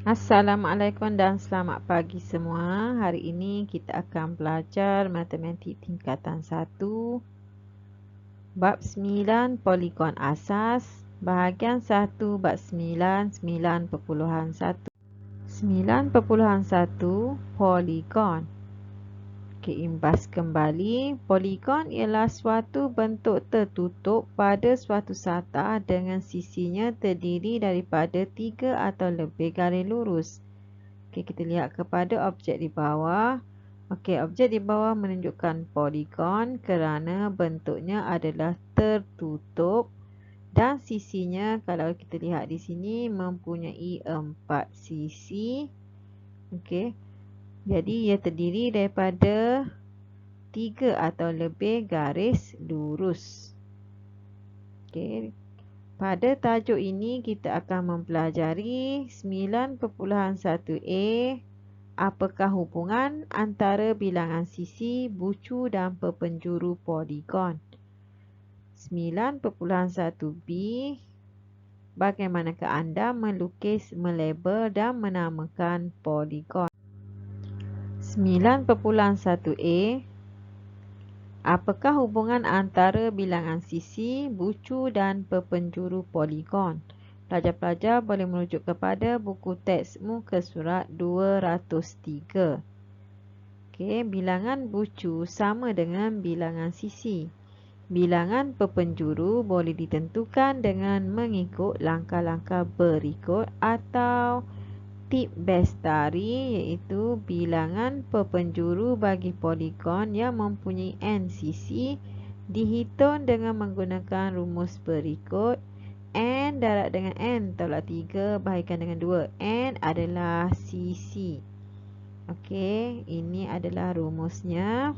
Assalamualaikum dan selamat pagi semua. Hari ini kita akan belajar matematik tingkatan 1, bab 9 poligon asas, bahagian 1 bab 9, 9.1. 9.1 poligon. Imbas kembali, poligon ialah suatu bentuk tertutup pada suatu sata dengan sisinya terdiri daripada 3 atau lebih garis lurus. Kita lihat kepada objek di bawah. Objek di bawah menunjukkan poligon kerana bentuknya adalah tertutup dan sisinya, kalau kita lihat di sini, mempunyai 4 sisi. Jadi ia terdiri daripada 3 atau lebih garis lurus. Pada tajuk ini kita akan mempelajari 9.1a. Apakah hubungan antara bilangan sisi, bucu dan perpenjuru poligon? 9.1b. Bagaimanakah anda melukis, melabel dan menamakan poligon? 9.1a. Apakah hubungan antara bilangan sisi, bucu dan perpenjuru poligon? Pelajar-pelajar boleh merujuk kepada buku teks muka surat 203. Bilangan bucu sama dengan bilangan sisi. Bilangan perpenjuru boleh ditentukan dengan mengikut langkah-langkah berikut atau tip Bestari, iaitu bilangan perpenjuru bagi poligon yang mempunyai n sisi dihitung dengan menggunakan rumus berikut. N darab dengan n tolak 3 bahagikan dengan 2. N adalah sisi. Ini adalah rumusnya.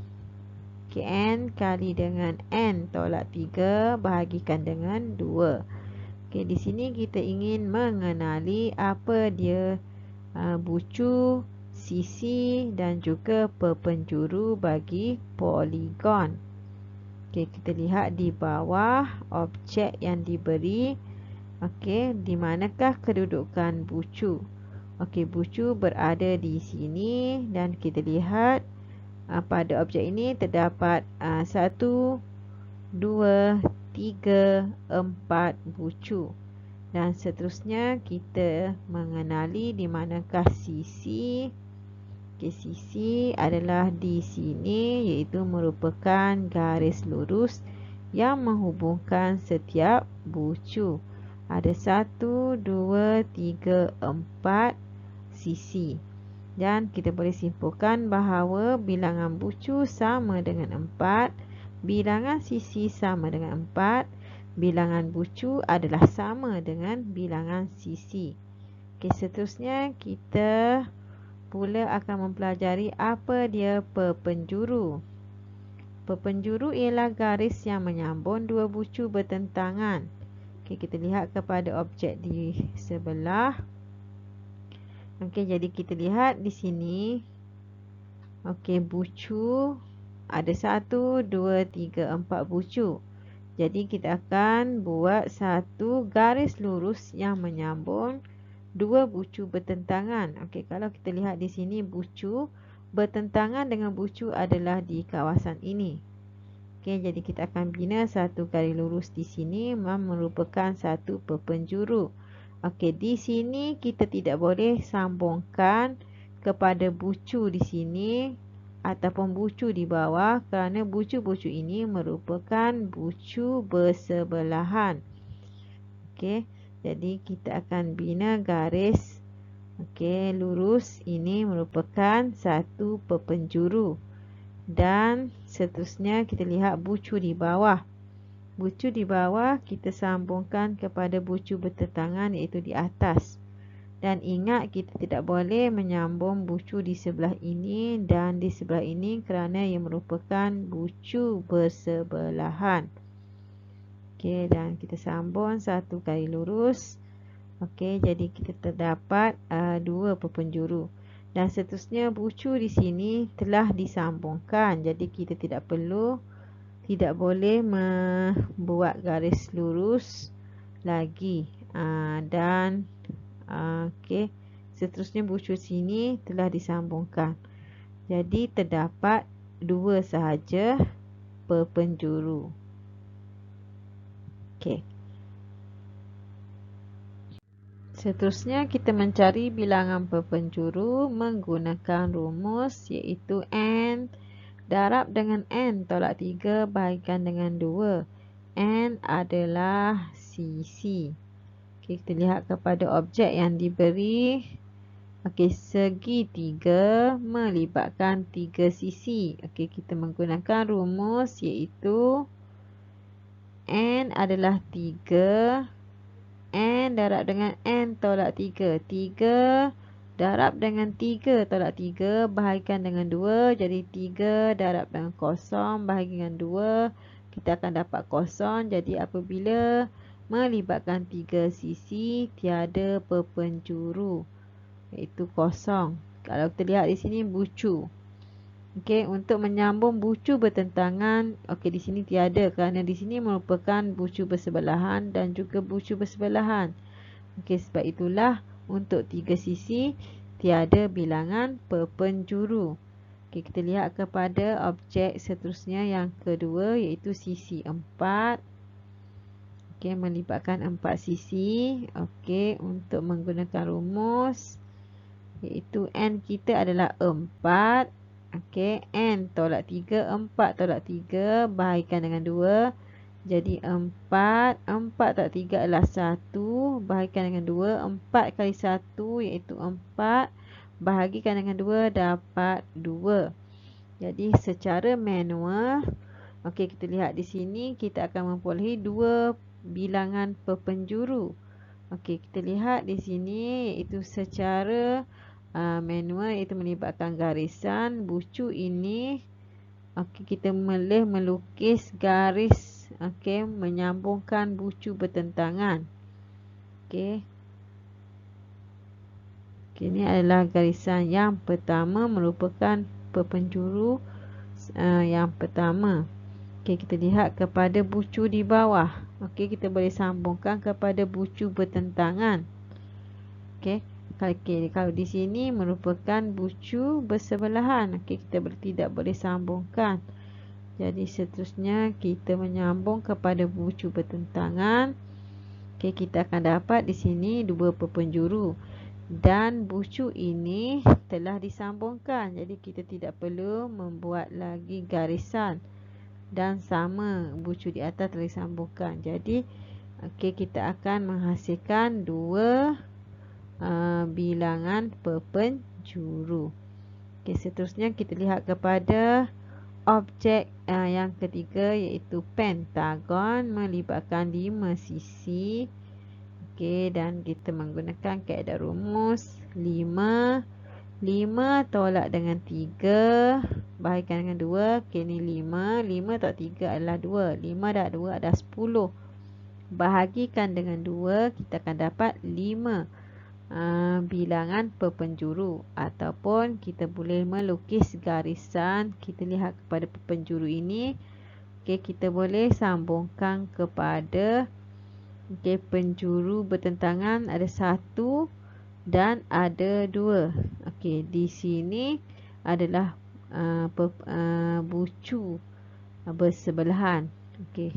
N kali dengan n tolak 3 bahagikan dengan 2. Di sini kita ingin mengenali apa dia bucu, sisi dan juga perpenjuru bagi poligon. Kita lihat di bawah objek yang diberi. Di manakah kedudukan bucu? Bucu berada di sini dan kita lihat pada objek ini terdapat 1, 2, 3, 4 bucu. Dan seterusnya kita mengenali di manakah sisi. Sisi adalah di sini, iaitu merupakan garis lurus yang menghubungkan setiap bucu. Ada 1, 2, 3, 4 sisi. Dan kita boleh simpulkan bahawa bilangan bucu sama dengan 4, bilangan sisi sama dengan 4, bilangan bucu adalah sama dengan bilangan sisi. Seterusnya kita pula akan mempelajari apa dia perpenjuru. Perpenjuru ialah garis yang menyambung dua bucu bertentangan. Kita lihat kepada objek di sebelah. Jadi kita lihat di sini. Bucu ada 1, 2, 3, 4 bucu. Jadi kita akan buat satu garis lurus yang menyambung dua bucu bertentangan. Kalau kita lihat di sini, bucu bertentangan dengan bucu adalah di kawasan ini. Jadi kita akan bina satu garis lurus di sini merupakan satu perpenjuru. Di sini kita tidak boleh sambungkan kepada bucu di sini ataupun bucu di bawah kerana bucu-bucu ini merupakan bucu bersebelahan. Jadi kita akan bina garis lurus ini merupakan satu perpenjuru. Dan seterusnya kita lihat bucu di bawah. Bucu di bawah kita sambungkan kepada bucu bertentangan, iaitu di atas. Dan ingat, kita tidak boleh menyambung bucu di sebelah ini dan di sebelah ini kerana ia merupakan bucu bersebelahan. Dan kita sambung satu garis lurus. Jadi kita terdapat dua perpenjuru. Dan seterusnya bucu di sini telah disambungkan. Jadi kita tidak boleh membuat garis lurus lagi. seterusnya bucu sini telah disambungkan. Jadi terdapat 2 sahaja perpenjuru. Okey. Seterusnya kita mencari bilangan perpenjuru menggunakan rumus iaitu N darab dengan N tolak 3 bahagikan dengan 2. N adalah sisi. Okay, kita lihat kepada objek yang diberi. Okay, segi 3 melibatkan 3 sisi. Okay, kita menggunakan rumus iaitu N adalah 3. N darab dengan N tolak 3. 3 darab dengan 3 tolak 3 bahagikan dengan 2. Jadi 3 darab dengan kosong bahagikan dengan 2. Kita akan dapat kosong. Jadi apabila melibatkan 3 sisi, tiada perpenjuru, iaitu kosong. Kalau kita lihat di sini bucu. Okey, untuk menyambung bucu bertentangan, okey di sini tiada kerana di sini merupakan bucu bersebelahan dan juga bucu bersebelahan. Okey, sebab itulah untuk 3 sisi tiada bilangan perpenjuru. Okey, kita lihat kepada objek seterusnya yang kedua iaitu sisi 4. Okey, melibatkan 4 sisi. Okey, untuk menggunakan rumus iaitu N kita adalah 4. Okey, N tolak 3, 4 tolak 3 bahagikan dengan 2. Jadi 4 tolak 3 adalah 1 bahagikan dengan 2. 4 kali 1 iaitu 4 bahagikan dengan 2 dapat 2. Jadi secara manual, okey kita lihat di sini kita akan memperolehi 2 bilangan perpenjuru. Okey, kita lihat di sini iaitu secara manual, iaitu melibatkan garisan bucu ini. Okey, kita boleh melukis garis, okey, menyambungkan bucu bertentangan. Okey. Okey, ini adalah garisan yang pertama merupakan perpenjuru yang pertama. Okey, kita lihat kepada bucu di bawah. Okey, kita boleh sambungkan kepada bucu bertentangan. Okey. Kalau di sini merupakan bucu bersebelahan, okay, kita tidak boleh sambungkan. Jadi seterusnya kita menyambung kepada bucu bertentangan. Okay, kita akan dapat di sini 2 perpenjuru dan bucu ini telah disambungkan. Jadi kita tidak perlu membuat lagi garisan dan sama bucu di atas telah disambungkan. Jadi okay, kita akan menghasilkan 2 bilangan perpenjuru. Okay, seterusnya kita lihat kepada objek yang ketiga iaitu pentagon melibatkan 5 sisi. Okay, dan kita menggunakan kaedah rumus 5 tolak dengan 3 bahagikan dengan 2. Okay, ni 5 tolak 3 adalah 2. 5 darab 2 adalah 10. Bahagikan dengan 2, kita akan dapat 5 bilangan perpenjuru, ataupun kita boleh melukis garisan. Kita lihat kepada perpenjuru ini. Okey, kita boleh sambungkan kepada penjuru bertentangan ada 1 dan ada 2. Okey, di sini adalah bucu bersebelahan. Okey.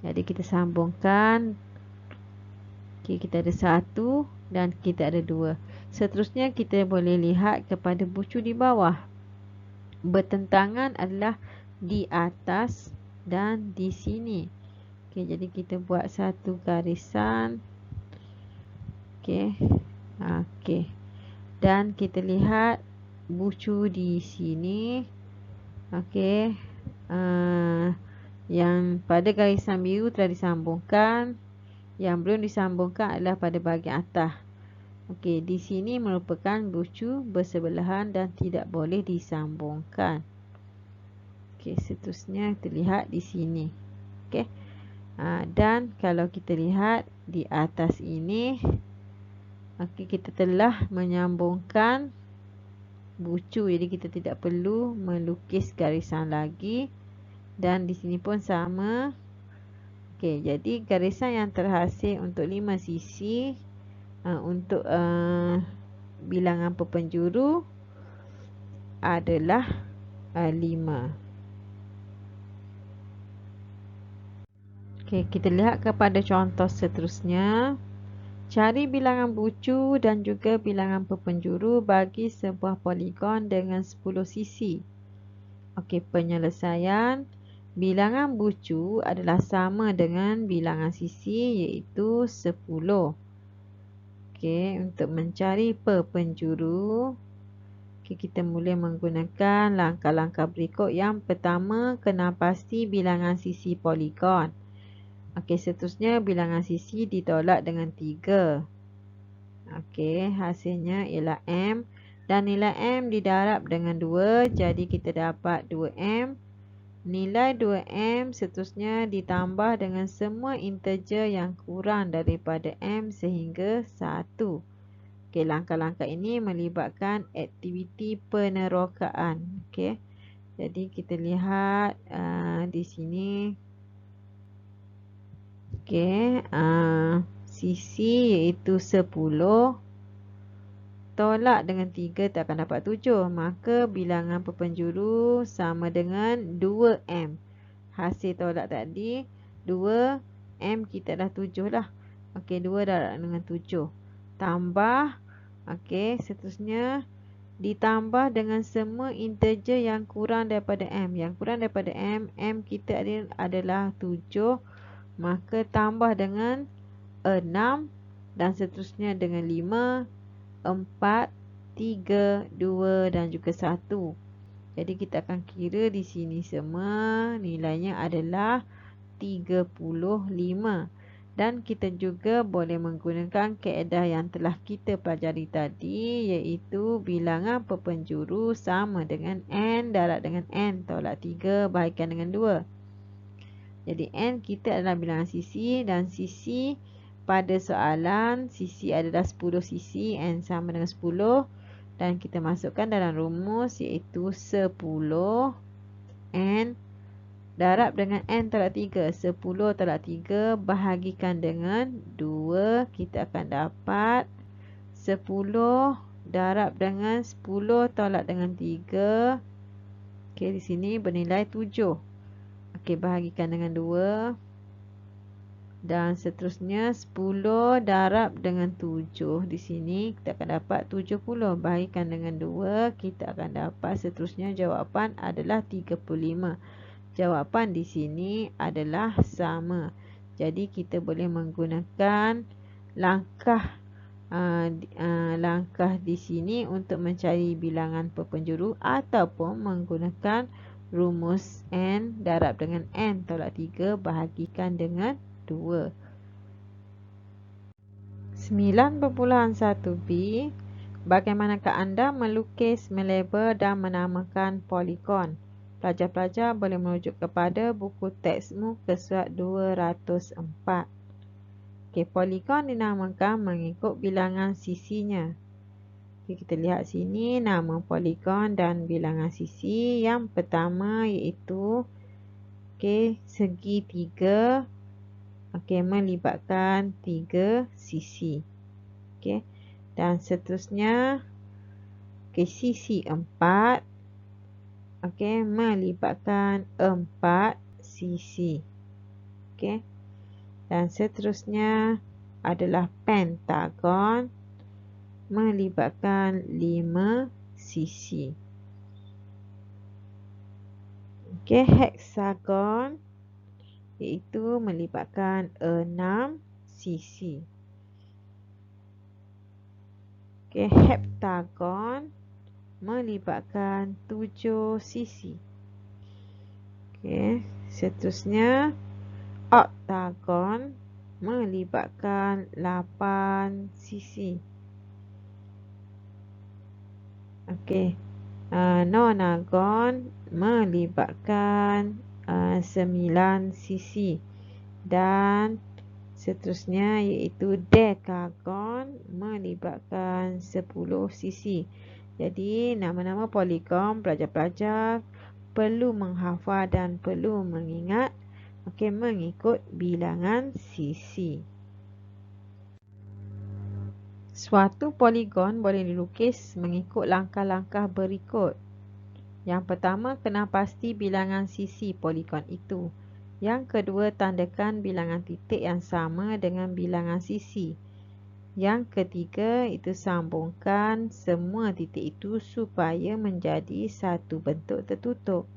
Jadi kita sambungkan. Okey, kita ada 1 dan kita ada 2. Seterusnya kita boleh lihat kepada bucu di bawah. Bertentangan adalah di atas dan di sini. Okey, jadi kita buat satu garisan. Okey. Okey. Dan kita lihat bucu di sini. Okey. Yang pada garisan biru telah disambungkan. Yang belum disambungkan adalah pada bahagian atas. Okey, di sini merupakan bucu bersebelahan dan tidak boleh disambungkan. Okey, seterusnya kita lihat di sini. Okey. Dan kalau kita lihat di atas ini, okey, kita telah menyambungkan bucu. Jadi kita tidak perlu melukis garisan lagi. Dan di sini pun sama. Okey, jadi garisan yang terhasil untuk 5 sisi untuk bilangan perpenjuru adalah 5. Okey, kita lihat kepada contoh seterusnya. Cari bilangan bucu dan juga bilangan perpenjuru bagi sebuah poligon dengan 10 sisi. Okey, penyelesaian. Bilangan bucu adalah sama dengan bilangan sisi iaitu 10. Okey, untuk mencari perpenjuru, kita boleh menggunakan langkah-langkah berikut. Yang pertama, kena pasti bilangan sisi poligon. Okey, seterusnya bilangan sisi ditolak dengan 3. Okey, hasilnya ialah M. Dan nilai M didarab dengan 2. Jadi kita dapat 2M. Nilai 2M seterusnya ditambah dengan semua integer yang kurang daripada M sehingga 1. Okey, langkah-langkah ini melibatkan aktiviti penerokaan. Okey, jadi kita lihat di sini. Okey, sisi iaitu 10 tolak dengan 3 tak akan dapat 7. Maka bilangan perpenjuru sama dengan 2M. Hasil tolak tadi 2M, kita dah 7 lah. Okey, 2 darab dengan 7. Tambah, okey, seterusnya ditambah dengan semua integer yang kurang daripada M. Yang kurang daripada M, M kita adalah 7. Maka tambah dengan 6 dan seterusnya dengan 5, 4, 3, 2 dan juga 1. Jadi kita akan kira di sini semua nilainya adalah 35. Dan kita juga boleh menggunakan kaedah yang telah kita pelajari tadi, iaitu bilangan perpenjuru sama dengan N darab dengan N tolak 3 bahagikan dengan 2. Jadi N kita adalah bilangan sisi, dan sisi pada soalan sisi adalah 10 sisi, N sama dengan 10, dan kita masukkan dalam rumus iaitu 10 N darab dengan N tolak 3. 10 tolak 3 bahagikan dengan 2, kita akan dapat 10 darab dengan 10 tolak dengan 3. Okey, di sini bernilai 7. Okey, bahagikan dengan 2. Dan seterusnya 10 darab dengan 7. Di sini kita akan dapat 70. Bahagikan dengan 2. Kita akan dapat seterusnya jawapan adalah 35. Jawapan di sini adalah sama. Jadi kita boleh menggunakan langkah di sini untuk mencari bilangan perpenjuru, ataupun menggunakan rumus N darab dengan N tolak 3 bahagikan dengan 2. 9.1b. Bagaimanakah anda melukis, melabel dan menamakan poligon? Pelajar-pelajar boleh merujuk kepada buku teksmu ke surat 204. Okey, poligon dinamakan mengikut bilangan sisinya. Okey, kita lihat sini nama poligon dan bilangan sisi. Yang pertama iaitu segi 3. Okey, melibatkan 3 sisi. Okey, dan seterusnya sisi 4. Okey, melibatkan 4 sisi. Okey, dan seterusnya adalah pentagon, melibatkan 5 sisi. Okey, heksagon iaitu melibatkan 6 sisi. Okey, heptagon melibatkan 7 sisi. Okey, seterusnya oktagon melibatkan 8 sisi. Okey, nonagon melibatkan 9 sisi, dan seterusnya iaitu dekagon melibatkan 10 sisi. Jadi nama-nama poligon pelajar-pelajar perlu menghafal dan perlu mengingat mengikut bilangan sisi. Suatu poligon boleh dilukis mengikut langkah-langkah berikut. Yang pertama, kenal pasti bilangan sisi poligon itu. Yang kedua, tandakan bilangan titik yang sama dengan bilangan sisi. Yang ketiga, itu sambungkan semua titik itu supaya menjadi satu bentuk tertutup.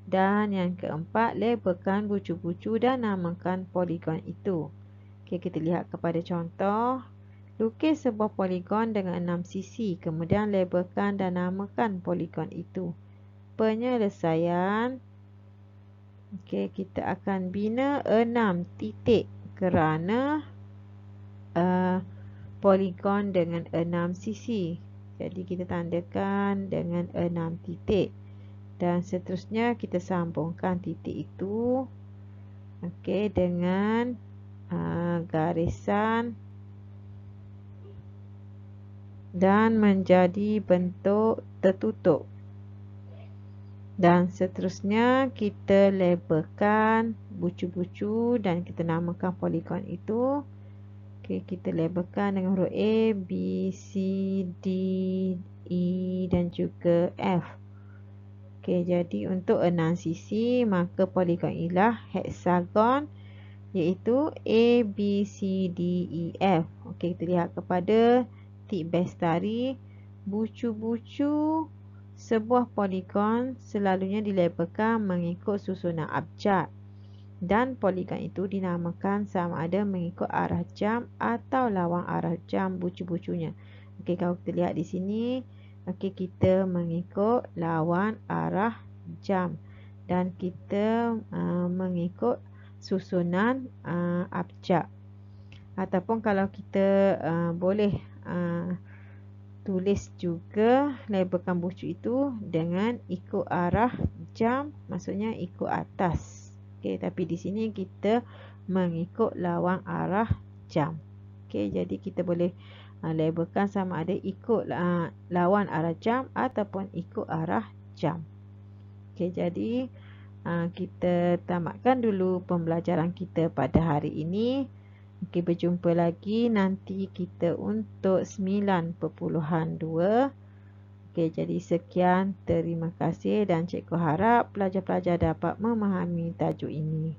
Dan yang keempat, labelkan bucu-bucu dan namakan poligon itu. Okey, kita lihat kepada contoh. Lukis sebuah poligon dengan 6 sisi, kemudian labelkan dan namakan poligon itu. Penyelesaian. Okey, kita akan bina 6 titik kerana poligon dengan 6 sisi. Jadi kita tandakan dengan 6 titik. Dan seterusnya kita sambungkan titik itu dengan garisan dan menjadi bentuk tertutup. Dan seterusnya kita labelkan bucu-bucu dan kita namakan poligon itu. Kita labelkan dengan huruf A, B, C, D, E dan juga F. Jadi untuk 6 sisi, maka poligon ialah heksagon, iaitu A, B, C, D, E, F. Kita lihat kepada tip bestari. Bucu-bucu sebuah poligon selalunya dilabelkan mengikut susunan abjad. Dan poligon itu dinamakan sama ada mengikut arah jam atau lawan arah jam bucu-bucunya. Kalau kita lihat di sini, kita mengikut lawan arah jam dan kita mengikut susunan abjad. Ataupun kalau kita boleh tulis juga labelkan bucu itu dengan ikut arah jam, maksudnya ikut atas. Tapi di sini kita mengikut lawan arah jam. Jadi kita boleh labelkan sama ada ikut lawan arah jam ataupun ikut arah jam. Jadi kita tamatkan dulu pembelajaran kita pada hari ini. Berjumpa lagi nanti kita untuk 9.2. Jadi sekian, terima kasih dan cikgu harap pelajar-pelajar dapat memahami tajuk ini.